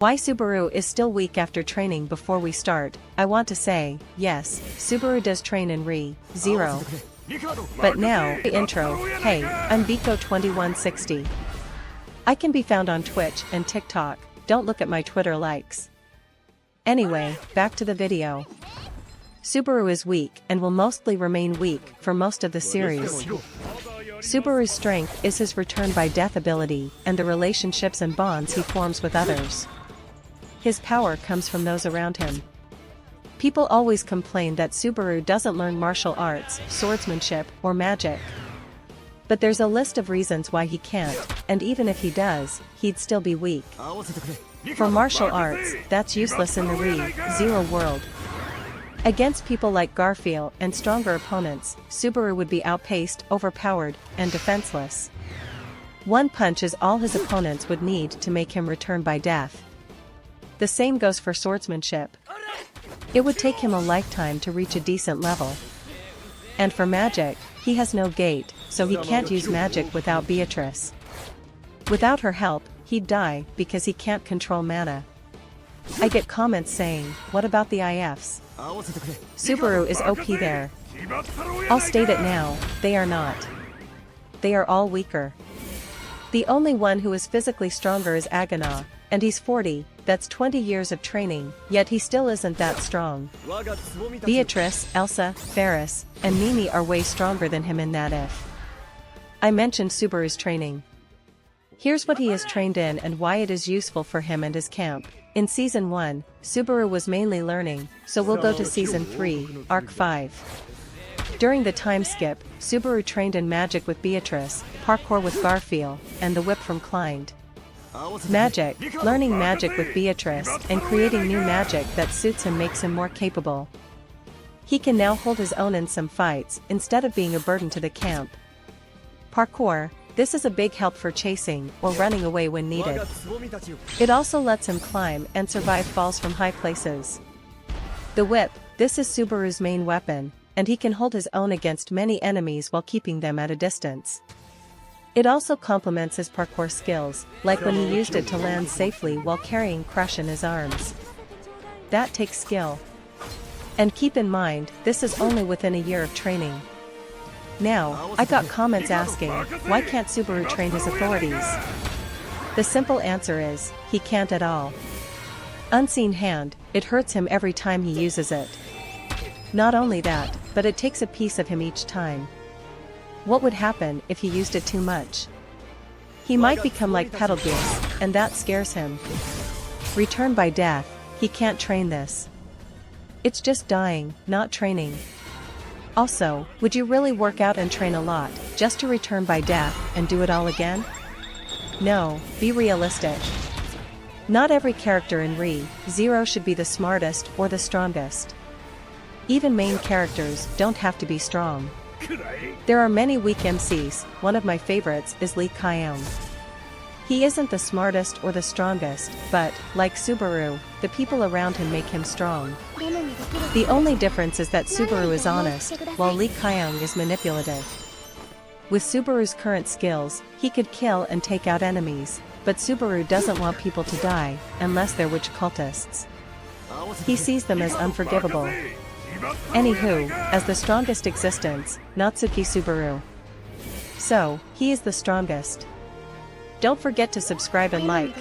Why Subaru is still weak after training. Before we start, I want to say, yes, Subaru does train in Re:0. But now, the intro. Hey, I'm Biko2160. I can be found on Twitch and TikTok, don't look at my Twitter likes. Anyway, back to the video. Subaru is weak and will mostly remain weak for most of the series. Subaru's strength is his return by death ability and the relationships and bonds he forms with others. His power comes from those around him. People always complain that Subaru doesn't learn martial arts, swordsmanship, or magic. But there's a list of reasons why he can't, and even if he does, he'd still be weak. For martial arts, that's useless in the Re:0 world. Against people like Garfield and stronger opponents, Subaru would be outpaced, overpowered, and defenseless. One punch is all his opponents would need to make him return by death. The same goes for swordsmanship. It would take him a lifetime to reach a decent level. And for magic, he has no gate, so he can't use magic without Beatrice. Without her help, he'd die because he can't control mana. I get comments saying, what about the IFs? Subaru is OP there. I'll state it now, they are not. They are all weaker. The only one who is physically stronger is Agana, and he's 40, that's 20 years of training, yet he still isn't that strong. Beatrice, Elsa, Ferris, and Mimi are way stronger than him in that if. I mentioned Subaru's training. Here's what he is trained in and why it is useful for him and his camp. In Season 1, Subaru was mainly learning, so we'll go to Season 3, Arc 5. During the time skip, Subaru trained in magic with Beatrice, parkour with Garfield, and the whip from Clind. Magic, learning magic with Beatrice, and creating new magic that suits him makes him more capable. He can now hold his own in some fights, instead of being a burden to the camp. Parkour, this is a big help for chasing or running away when needed. It also lets him climb and survive falls from high places. The whip, this is Subaru's main weapon, and he can hold his own against many enemies while keeping them at a distance. It also complements his parkour skills, like when he used it to land safely while carrying Crush in his arms. That takes skill. And keep in mind, this is only within a year of training. Now, I got comments asking, why can't Subaru train his authorities? The simple answer is, he can't at all. Unseen hand, it hurts him every time he uses it. Not only that, but it takes a piece of him each time. What would happen if he used it too much? He might become like Betelgeuse, and that scares him. Return by death, he can't train this. It's just dying, not training. Also, would you really work out and train a lot, just to return by death, and do it all again? No, be realistic. Not every character in Re:0 should be the smartest or the strongest. Even main characters don't have to be strong. There are many weak MCs, one of my favorites is Lee Kyung. He isn't the smartest or the strongest, but, like Subaru, the people around him make him strong. The only difference is that Subaru is honest, while Lee Kyung is manipulative. With Subaru's current skills, he could kill and take out enemies, but Subaru doesn't want people to die, unless they're witch cultists. He sees them as unforgivable. Anywho, as the strongest existence, Natsuki Subaru. So, he is the strongest. Don't forget to subscribe and like.